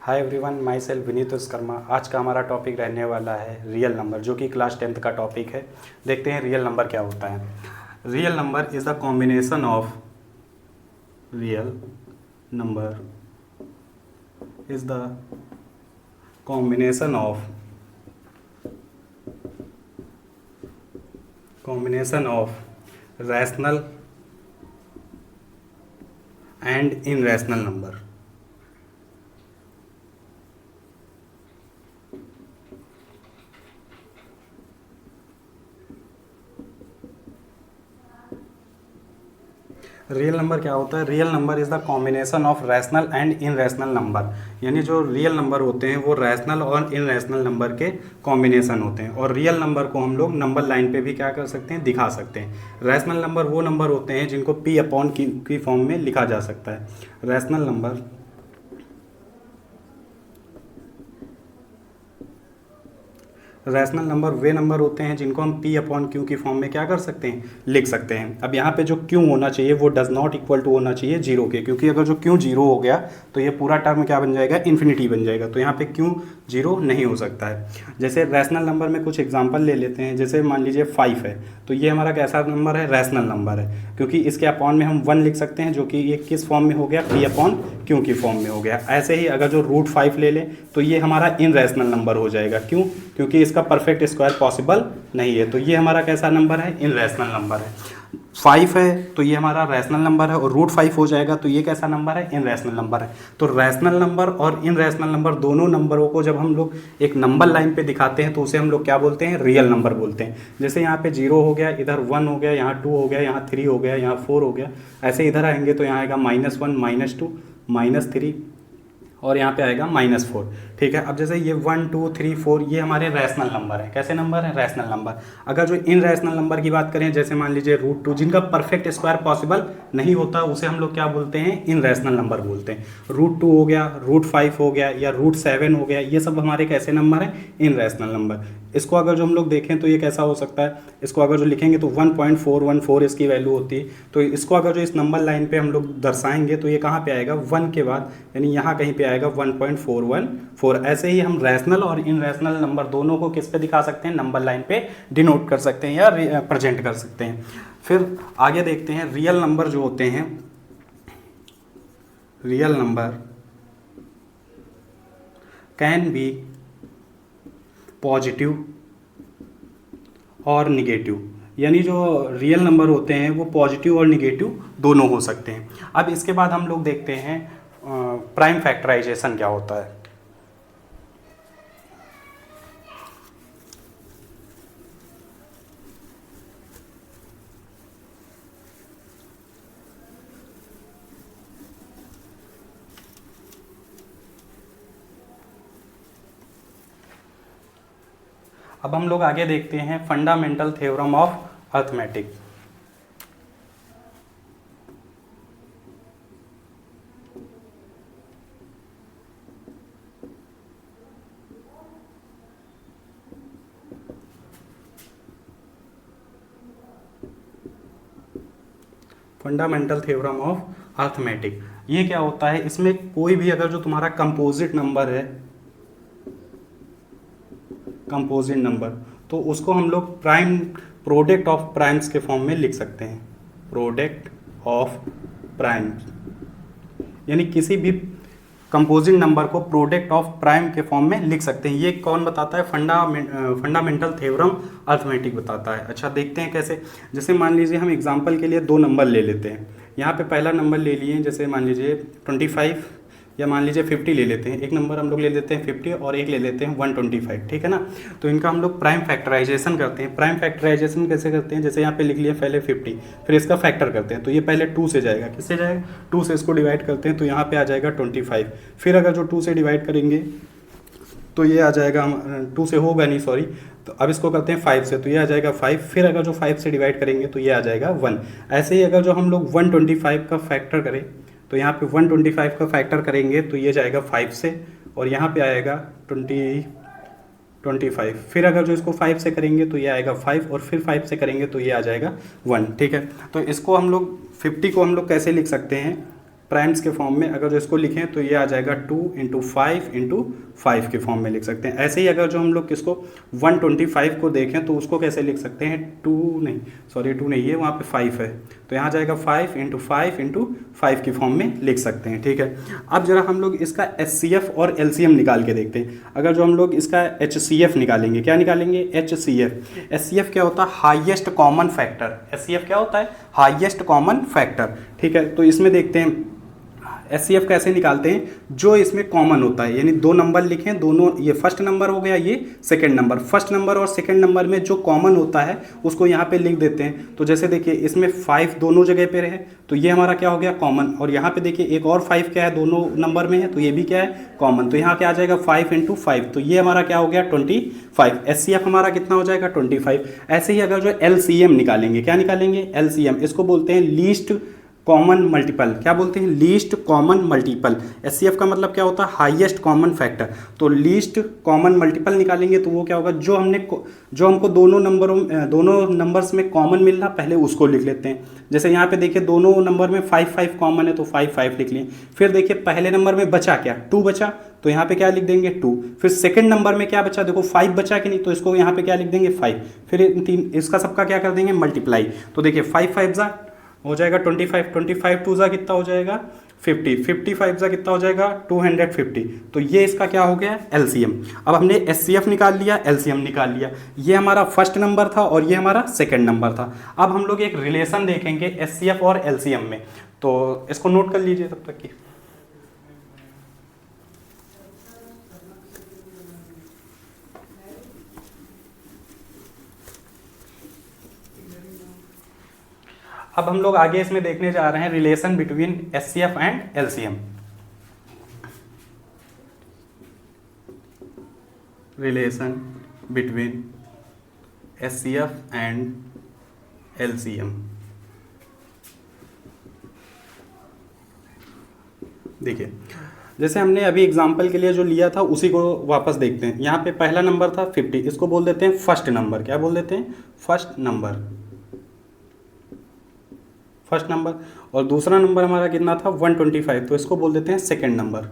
Hi everyone, my self Vineet Vishwakarma. आज का हमारा टॉपिक रहने वाला है रियल नंबर, जो कि क्लास 10th का टॉपिक है। देखते हैं रियल नंबर क्या होता है। Real number is the combination of real number is the combination of rational and irrational number. Real number क्या होता है? Real number is the combination of rational and irrational number. यानी जो रियल नंबर होते हैं वो रैशनल और इनरैशनल number के कॉम्बिनेशन होते हैं। और रियल नंबर को हम लोग नंबर लाइन पे भी क्या कर सकते हैं, दिखा सकते हैं। रैशनल नंबर वो नंबर होते हैं जिनको पी अपॉन की फॉर्म में लिखा जा सकता है। रैशनल नंबर वे नंबर होते हैं जिनको हम पी अपॉन क्यू की फॉर्म में क्या कर सकते हैं, लिख सकते हैं। अब यहाँ पे जो क्यू होना चाहिए वो डज नॉट इक्वल टू होना चाहिए जीरो के, क्योंकि अगर जो क्यू जीरो हो गया तो ये पूरा टर्म क्या बन जाएगा, इन्फिनिटी बन जाएगा। तो यहाँ पे क्यू जीरो नहीं हो सकता है। जैसे रैशनल नंबर में कुछ एग्जांपल ले लेते हैं। जैसे मान लीजिए 5 है, तो ये हमारा कैसा नंबर है, रैशनल नंबर है, क्योंकि इसके अपॉन में हम 1 लिख सकते हैं, जो कि ये किस फॉर्म में हो गया, पी अपॉन क्यू की फॉर्म में हो गया। ऐसे ही अगर जो रूट 5 ले लें तो ये हमारा इनरैशनल नंबर हो जाएगा। क्यों? क्योंकि इसका परफेक्ट स्क्वायर पॉसिबल नहीं है। तो ये हमारा कैसा नंबर है, इनरैशनल नंबर है। 5 है तो ये हमारा रैशनल नंबर है, और रूट 5 हो जाएगा तो ये कैसा नंबर है, इनरैशनल नंबर है। तो रैशनल नंबर और इनरैशनल नंबर दोनों नंबरों को जब हम लोग एक नंबर लाइन पे दिखाते हैं तो उसे हम लोग क्या बोलते हैं, रियल नंबर बोलते हैं। जैसे यहाँ पे 0 हो गया, इधर 1 हो गया, यहाँ 2 हो गया, यहाँ 3 हो गया, यहाँ 4 हो गया। ऐसे इधर आएंगे तो यहाँ आएगा -1, -2, -3 और यहाँ पे आएगा -4। ठीक है। अब जैसे ये 1, 2, 3, 4 ये हमारे रैशनल नंबर है। कैसे नंबर है, रैशनल नंबर। अगर जो इन रैशनल नंबर की बात करें, जैसे मान लीजिए रूट 2, जिनका परफेक्ट स्क्वायर पॉसिबल नहीं होता, उसे हम लोग क्या बोलते हैं, इन रैशनल नंबर बोलते हैं। रूट 2 हो गया, रूट 5 हो गया, या रूट 7 हो गया, ये सब हमारे कैसे नंबर है, इन रैशनल नंबर। इसको अगर जो हम लोग देखें तो ये कैसा हो सकता है, इसको अगर जो लिखेंगे तो 1.414 इसकी वैल्यू होती है। तो इसको अगर जो इस नंबर लाइन पे हम लोग दर्शाएंगे तो ये कहाँ पे आएगा, 1 के बाद, यानी यहाँ कहीं पे आएगा 1.414। ऐसे ही हम रैशनल और इन रैशनल नंबर दोनों को किस पे दिखा सकते हैं, नंबर लाइन पे डिनोट कर सकते हैं या प्रेजेंट कर सकते हैं। फिर आगे देखते हैं रियल नंबर जो होते हैं। Real number can be positive और निगेटिव। यानी जो रियल नंबर होते हैं वो पॉजिटिव और निगेटिव दोनों हो सकते हैं। अब इसके बाद हम लोग देखते हैं प्राइम फैक्टराइजेशन क्या होता है। अब हम लोग आगे देखते हैं fundamental theorem of arithmetic. Fundamental theorem of arithmetic ये क्या होता है, इसमें कोई भी अगर जो तुम्हारा कंपोजिट नंबर है, कंपोजिट नंबर, तो उसको हम लोग प्रोडक्ट ऑफ प्राइम्स के फॉर्म में लिख सकते हैं। प्रोडक्ट ऑफ प्राइम्स, यानी किसी भी कंपोजिट नंबर को प्रोडक्ट ऑफ प्राइम के फॉर्म में लिख सकते हैं। ये कौन बताता है, फंडामेंटल थ्योरम अर्थमेटिक बताता है। अच्छा, देखते हैं कैसे। जैसे मान लीजिए हम एग्जांपल के लिए 2 नंबर ले लेते हैं। यहाँ पे पहला नंबर ले लिए, जैसे मान लीजिए 25 या मान लीजिए 50 ले लेते हैं। एक नंबर हम लोग ले लेते हैं 50 और एक ले लेते हैं 125। ठीक है ना। तो इनका हम लोग प्राइम फैक्टराइजेशन करते हैं। प्राइम फैक्टराइजेशन कैसे करते हैं, जैसे यहाँ पे लिख लिया पहले 50, फिर इसका फैक्टर करते हैं। तो ये पहले 2 से जाएगा, किससे जाएगा, 2 से इसको डिवाइड करते हैं तो यहाँ पे आ जाएगा 25। फिर अगर जो 2 से डिवाइड करेंगे तो ये आ जाएगा, 2 से होगा नहीं, सॉरी। तो अब इसको करते हैं 5 से, तो ये आ जाएगा 5। फिर अगर जो 5 से डिवाइड करेंगे तो ये आ जाएगा 1। ऐसे ही अगर जो हम लोग 125 का फैक्टर करें तो यहाँ पे 125 का फैक्टर करेंगे तो ये जाएगा 5 से, और यहाँ पे आएगा 25। फिर अगर जो इसको 5 से करेंगे तो ये आएगा 5, और फिर 5 से करेंगे तो ये आ जाएगा 1। ठीक है। तो इसको हम लोग 50 को हम लोग कैसे लिख सकते हैं, प्राइम्स के फॉर्म में अगर जो इसको लिखें तो ये आ जाएगा 2 × 5 × 5 के फॉर्म में लिख सकते हैं। ऐसे ही अगर जो हम लोग किसको 125 को देखें तो उसको कैसे लिख सकते हैं, 2 नहीं है, वहाँ पे 5 है, तो यहाँ जाएगा 5 × 5 × 5 के फॉर्म में लिख सकते हैं। ठीक है, अब जरा हम लोग इसका HCF और LCM निकाल के देखते हैं। अगर जो हम लोग इसका HCF निकालेंगे, क्या निकालेंगे, HCF क्या होता है, हाईएस्ट कॉमन फैक्टर। HCF क्या होता है, हाईएस्ट कॉमन फैक्टर। ठीक है, तो इसमें देखते हैं HCF कैसे निकालते हैं, जो इसमें कॉमन होता है, यानी 2 नंबर लिखें, दोनों, ये फर्स्ट नंबर हो गया, ये सेकंड नंबर। फर्स्ट नंबर और सेकंड नंबर में जो कॉमन होता है उसको यहाँ पे लिख देते हैं। तो जैसे देखिए इसमें 5 दोनों जगह पे रहे तो ये हमारा क्या हो गया, कॉमन। और यहाँ पे देखिए एक और 5 क्या है, दोनों नंबर में है, तो ये भी क्या है, कॉमन। तो यहाँ क्या आ जाएगा 5 × 5, तो ये हमारा क्या हो गया 25। HCF हमारा कितना हो जाएगा 25। ऐसे ही अगर जो LCM निकालेंगे, क्या निकालेंगे, LCM, इसको बोलते हैं लीस्ट कॉमन मल्टीपल। क्या बोलते हैं, लीस्ट कॉमन मल्टीपल। HCF का मतलब क्या होता है, हाईएस्ट कॉमन फैक्टर। तो लीस्ट कॉमन मल्टीपल निकालेंगे तो वो क्या होगा, जो हमको दोनों नंबर्स में कॉमन मिल रहा पहले उसको लिख लेते हैं। जैसे यहाँ पे देखिए दोनों नंबर में 5 कॉमन है तो 5 लिख लिए। फिर देखिए पहले नंबर में बचा क्या, 2 बचा, तो यहाँ पे क्या लिख देंगे 2। फिर सेकंड नंबर में क्या बचा, देखो 5 बचा कि नहीं, तो इसको यहाँ पे क्या लिख देंगे 5। फिर इसका सबका क्या कर देंगे, मल्टीप्लाई। तो देखिए 5 5 जा हो जाएगा 25, 25 2 जा कितना हो जाएगा 50, 55 जा कितना हो जाएगा 250। तो ये इसका क्या हो गया, LCM। अब हमने HCF निकाल लिया, LCM निकाल लिया। ये हमारा फर्स्ट नंबर था और ये हमारा सेकंड नंबर था। अब हम लोग एक रिलेशन देखेंगे HCF और LCM में, तो इसको नोट कर लीजिए तब तक की। अब हम लोग आगे इसमें देखने जा रहे हैं relation between HCF and LCM। Relation between HCF and LCM। देखिए जैसे हमने अभी एग्जांपल के लिए जो लिया था उसी को वापस देखते हैं। यहाँ पे पहला नंबर था 50, इसको बोल देते हैं फर्स्ट नंबर। क्या बोल देते हैं, फर्स्ट नंबर। और दूसरा नंबर हमारा कितना था 125, तो इसको बोल देते हैं सेकंड नंबर।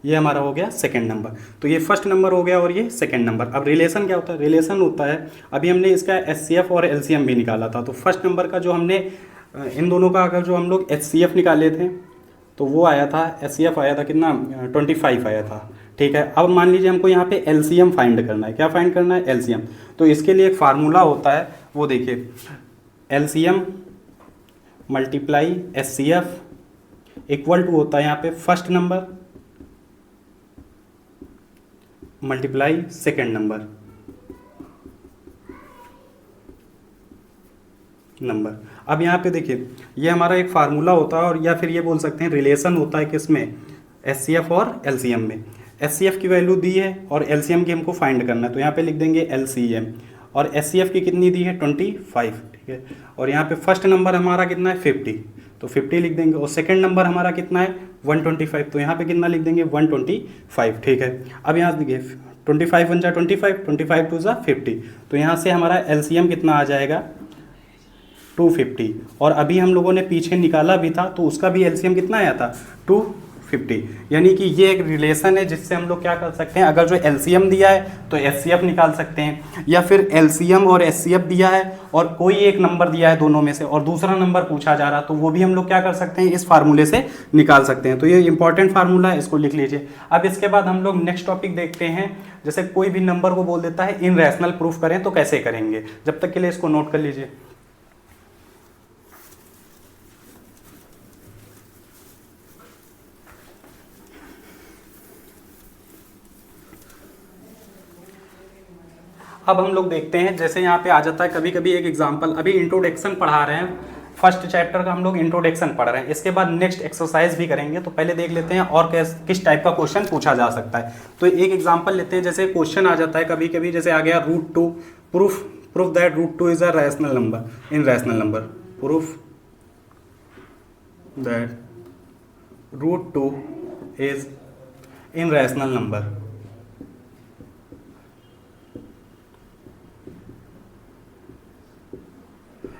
ये हमारा हो गया सेकंड नंबर। तो ये फर्स्ट नंबर हो गया और ये सेकंड नंबर। अब रिलेशन क्या होता है, रिलेशन होता है, अभी हमने इसका HCF और LCM भी निकाला था। तो फर्स्ट नंबर का जो हमने इन दोनों का अगर जो हम लोग HCF निकाले थे तो वो आया था, HCF आया था कितना 25 आया था। ठीक है, अब मान लीजिए हमको यहाँ पे LCM फाइंड करना है। क्या फाइंड करना है, LCM। तो इसके लिए एक फार्मूला होता है, वो देखिए LCM multiply HCF equal to होता है यहाँ पे first number multiply second number. अब यहाँ पे देखिए ये हमारा एक फार्मूला होता है, और या फिर ये बोल सकते हैं रिलेशन होता है किसमें, HCF और LCM में। HCF की वैल्यू दी है और LCM की हमको फाइंड करना है, तो यहाँ पे लिख देंगे LCM। और HCF की कितनी दी है 25, ठीक है। और यहाँ पे फर्स्ट नंबर हमारा कितना है 50, तो 50 लिख देंगे। और सेकंड नंबर हमारा कितना है 125, तो यहाँ पे कितना लिख देंगे 125, ठीक है। अब यहाँ देखिए 25 1 जा 25, 25 2 जा 50, तो यहाँ से हमारा LCM कितना आ जाएगा 250। और अभी हम लोगों ने पीछे निकाला भी था तो उसका भी LCM कितना आया था 250। यानी कि ये एक रिलेशन है जिससे हम लोग क्या कर सकते हैं, अगर जो LCM दिया है तो HCF निकाल सकते हैं, या फिर LCM और HCF दिया है और कोई एक नंबर दिया है दोनों में से और दूसरा नंबर पूछा जा रहा, तो वो भी हम लोग क्या कर सकते हैं, इस फार्मूले से निकाल सकते हैं। तो ये इंपॉर्टेंट फार्मूला है, इसको लिख लीजिए। अब इसके बाद हम लोग नेक्स्ट टॉपिक देखते हैं, जैसे कोई भी नंबर को बोल देता है इनरैशनल प्रूफ करें तो कैसे करेंगे। जब तक के लिए इसको नोट कर लीजिए। अब हम लोग देखते हैं, जैसे यहाँ पे आ जाता है कभी कभी एक एग्जांपल, अभी इंट्रोडक्शन पढ़ा रहे हैं, फर्स्ट चैप्टर का हम लोग इंट्रोडक्शन पढ़ रहे हैं, इसके बाद नेक्स्ट एक्सरसाइज भी करेंगे। तो पहले देख लेते हैं और किस टाइप का क्वेश्चन पूछा जा सकता है। तो एक एग्जांपल लेते हैं, जैसे क्वेश्चन आ जाता है कभी कभी, जैसे आ गया √2, proof that √2 is a rational number, in rational number, proof that √2 is in rational number.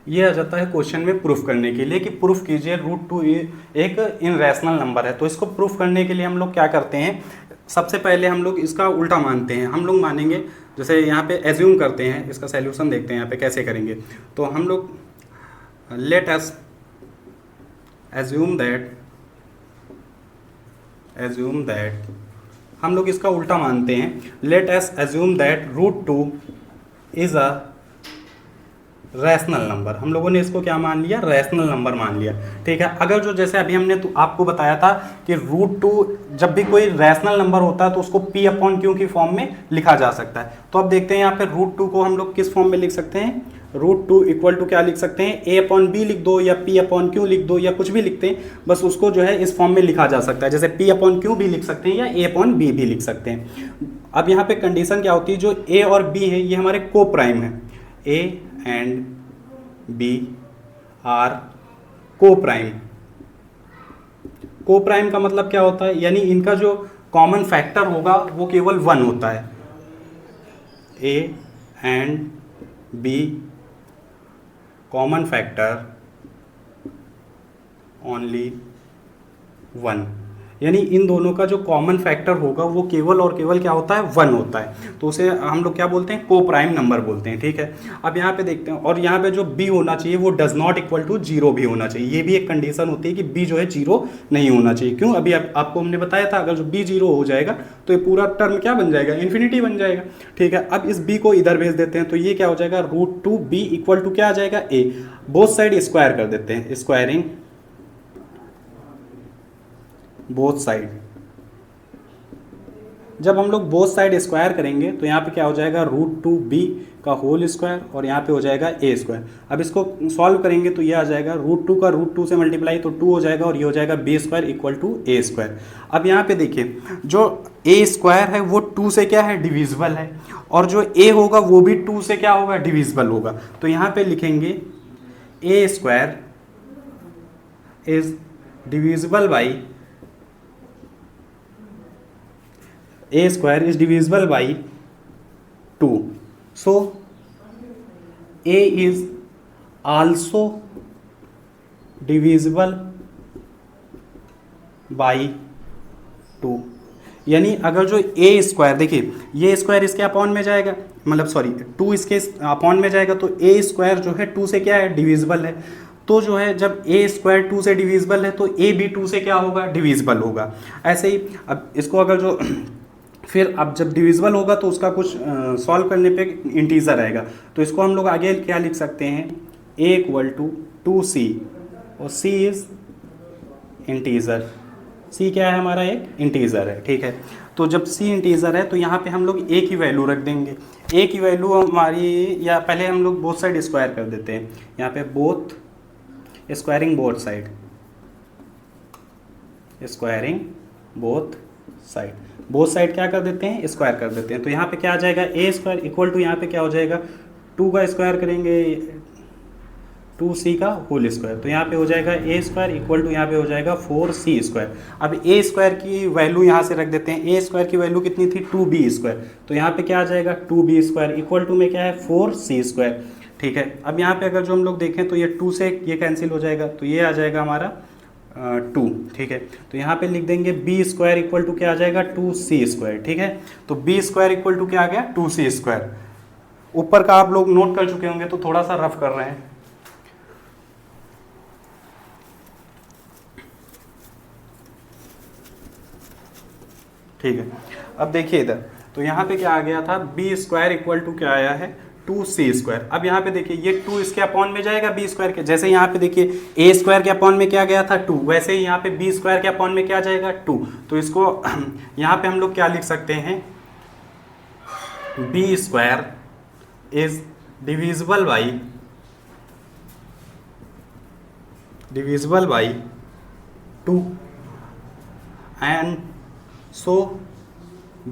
ये आ जाता है क्वेश्चन में प्रूफ करने के लिए कि प्रूफ कीजिए √2 एक इनरेशनल नंबर है। तो इसको प्रूफ करने के लिए हम लोग क्या करते हैं, सबसे पहले हम लोग इसका उल्टा मानते हैं। हम लोग मानेंगे, जैसे यहाँ पे एज्यूम करते हैं, इसका सैल्यूशन देखते हैं यहाँ पे कैसे करेंगे। तो हम लोग लेट अस एज्यूम दैट हम लोग इसका उल्टा मानते हैं। Let us assume that √2 is a rational number. हम लोगों ने इसको क्या मान लिया, रैशनल नंबर मान लिया। ठीक है, अगर जो जैसे अभी हमने तो आपको बताया था कि √2 जब भी कोई रैशनल नंबर होता है तो उसको P/Q की फॉर्म में लिखा जा सकता है। तो अब देखते हैं यहाँ पे √2 को हम लोग किस फॉर्म में लिख सकते हैं। √2 इक्वल टू क्या लिख सकते हैं, A/B लिख दो या P/Q लिख दो या कुछ भी लिखते हैं, बस उसको जो है इस फॉर्म में लिखा जा सकता है। जैसे P/Q भी लिख सकते हैं या A/B भी लिख सकते हैं। अब यहाँ पे कंडीशन क्या होती है, जो A और B है ये हमारे को प्राइम है। A एंड B आर को प्राइम। को प्राइम का मतलब क्या होता है, यानी इनका जो कॉमन फैक्टर होगा वो केवल 1 होता है। A and B common factor only 1, यानी इन दोनों का जो कॉमन फैक्टर होगा वो केवल और केवल क्या होता है, 1 होता है। तो उसे हम लोग क्या बोलते हैं, को प्राइम नंबर बोलते हैं। ठीक है, अब यहाँ पे देखते हैं, और यहाँ पे जो b होना चाहिए वो डज नॉट इक्वल टू 0 भी होना चाहिए। ये भी एक कंडीशन होती है कि b जो है 0 नहीं होना चाहिए। क्यों, अभी आपको हमने बताया था अगर जो b 0 हो जाएगा तो ये पूरा टर्म क्या बन जाएगा, इन्फिनिटी बन जाएगा। ठीक है, अब इस b को इधर भेज देते हैं तो ये क्या हो जाएगा, √2b इक्वल टू क्या आ जाएगा, a। बोथ साइड स्क्वायर कर देते हैं, स्क्वायरिंग बोथ साइड। जब हम लोग बोथ साइड स्क्वायर करेंगे तो यहाँ पे क्या हो जाएगा, √2b का होल स्क्वायर और यहाँ पे हो जाएगा a स्क्वायर। अब इसको सॉल्व करेंगे तो ये आ जाएगा √2 का √2 से मल्टीप्लाई तो 2 हो जाएगा और ये हो जाएगा b square equal to a square. अब यहाँ पे देखिए जो a स्क्वायर है वो 2 से क्या है, डिविजिबल है, और जो a होगा वो भी 2 से क्या होगा, डिविजिबल होगा। तो यहाँ पे लिखेंगे a square is divisible by a square is divisible by 2. So a is also divisible by 2। यानी अगर जो a स्क्वायर, देखिए ये स्क्वायर इसके अपॉन में जाएगा, मतलब सॉरी 2 इसके अपॉन में जाएगा, तो a स्क्वायर जो है 2 से क्या है, डिविजिबल है। तो जो है जब a स्क्वायर 2 से डिविजिबल है तो a भी 2 से क्या होगा, डिविजिबल होगा। ऐसे ही अब इसको अगर जो फिर अब जब डिविजिबल होगा तो उसका कुछ सॉल्व करने पे इंटीजर आएगा, तो इसको हम लोग आगे क्या लिख सकते हैं, a इक्वल टू 2c और c इज इंटीजर। c क्या है हमारा, एक इंटीजर है। ठीक है, तो जब c इंटीजर है तो यहाँ पे हम लोग a की वैल्यू रख देंगे। a की वैल्यू हमारी, या पहले हम लोग बोथ साइड स्क्वायर कर देते हैं, यहाँ पे both squaring both side, squaring both side, both side क्या कर देते हैं, स्क्वायर कर देते हैं। तो यहाँ पे क्या आ जाएगा, a स्क्वायर इक्वल टू यहाँ पे क्या हो जाएगा, 2 का स्क्वायर करेंगे 2c का होल स्क्वायर, तो यहाँ पे हो जाएगा a स्क्वायर इक्वल टू यहाँ पे हो जाएगा 4c स्क्वायर। अब a स्क्वायर की वैल्यू यहाँ से रख देते हैं, a स्क्वायर की वैल्यू कितनी थी, 2b स्क्वायर, तो यहाँ पे क्या आ जाएगा 2b स्क्वायर इक्वल टू में क्या है 4c स्क्वायर। ठीक है, अब यहाँ पे अगर जो हम लोग देखें तो ये 2 से ये कैंसिल हो जाएगा, तो ये आ जाएगा हमारा 2। ठीक है, तो यहाँ पे लिख देंगे b स्क्वायर इक्वल टू क्या आ जाएगा, 2c स्क्वायर। ठीक है, तो b स्क्वायर इक्वल टू क्या आ गया, 2c स्क्वायर। ऊपर का आप लोग नोट कर चुके होंगे तो थोड़ा सा रफ कर रहे हैं। ठीक है, अब देखिए इधर, तो यहाँ पे क्या आ गया था, b स्क्वायर इक्वल टू क्या आया है, 2c स्क्वायर। अब यहाँ पे देखिए ये 2 इसके अपॉन में जाएगा b स्क्वायर के, जैसे यहाँ पे देखिए a स्क्वायर के अपॉन में क्या गया था 2, वैसे ही यहाँ पे b स्क्वायर के अपॉन में क्या जाएगा 2। तो इसको यहाँ पे हम लोग क्या लिख सकते हैं, b square is divisible by 2 and so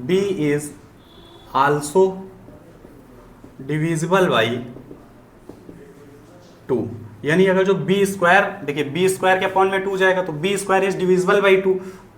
b is also divisible by 2। यानी अगर जो b स्क्वायर, देखिए b स्क्वायर के अपॉन में 2 जाएगा तो b square is divisible by 2,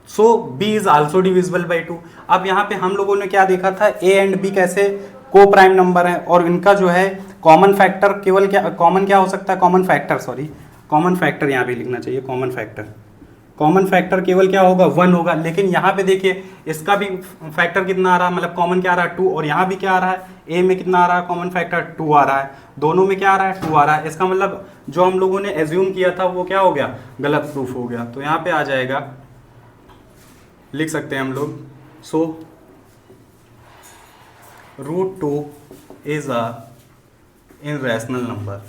so b is also divisible by 2। अब यहाँ पे हम लोगों ने क्या देखा था, a एंड b कैसे को प्राइम नंबर है, और इनका जो है कॉमन फैक्टर केवल क्या, कॉमन क्या हो सकता है, common factor, sorry common factor यहाँ भी लिखना चाहिए, कॉमन फैक्टर केवल क्या होगा, 1 होगा। लेकिन यहाँ पे देखिए इसका भी फैक्टर कितना आ रहा है, मतलब कॉमन क्या आ रहा है, 2, और यहाँ भी क्या आ रहा है, ए में कितना आ रहा है, कॉमन फैक्टर 2 आ रहा है, दोनों में क्या आ रहा है, 2 आ रहा है। इसका मतलब जो हम लोगों ने एज्यूम किया था वो क्या हो गया, गलत प्रूफ हो गया। तो यहाँ पे आ जाएगा, लिख सकते हैं हम लोग, सो √2 इज अ इनरैशनल नंबर,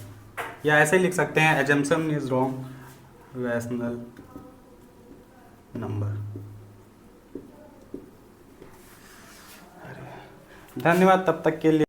या ऐसे लिख सकते हैं assumption is wrong rational number. धन्यवाद तब तक के लिए।